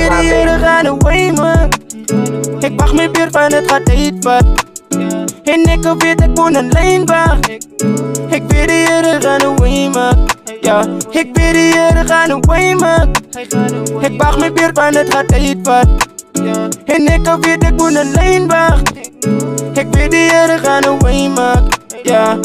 weet die Here gaan away man. Ik wacht me weer van het gaat tijd wat. En ik weet ik moet een lijn wacht. Ik weet die Here gaan away man. Ja, ik weet die Here gaan away man. Ik wacht me weer van het gaat tijd wat. En ik weet ik moet een lijn wacht. Ik weet die Here gaan away man. Ja,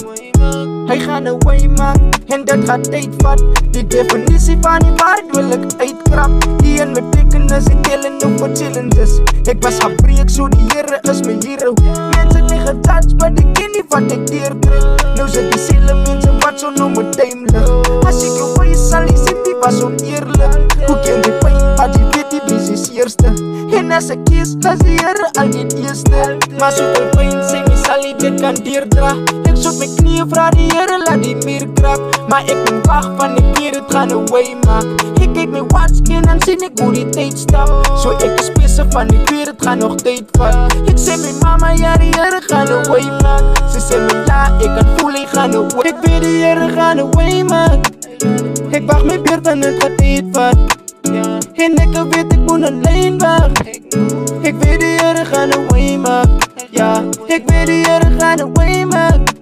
hij gaat away man. En dat gaat tijd vat. Die definitie van die waarheid wil ik uitkrap. Die in betekenis en delen over challenges. Ik was gepreek so die Here is my hero. Mensen nie gejudge, maar die ken nie wat ek deurdruk. Nou sit die siele mense wat so nou my duimelig. As ek jou wees sal die sit die was so eerlik. Hoe ken die pijn, maar die weet die wees is eerste. En as ek kies, as die Here al die eerste. Maar soveel pijn sê my sal nie dit kan deurdra. Ek soek my knieën vraag die Here laat die meer krap. Maar ek moet wacht van ek weet het gaan away maak. Ek kyk my watch en dan sien ek hoe die tijd stap. So ek is bezig van ek weet het gaan nog tijd vat. Ek sê my mama ja die Here gaan away maak. Sy sê my ja ek kan voel hy gaan away. Ek weet die Here gaan away maak. Ek wacht my beurt en het gaat tijd vat. En ek weet ek moet een lijn wacht. Ek weet die Here gaan away maak. Ja, ek weet die Here gaan away maak.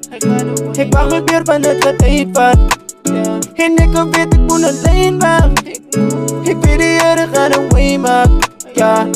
Ik wacht me weer van het gaat tijd vat. En ik weet ik moet een lijn wacht. Ik weet die Here gaan away maak. Ja.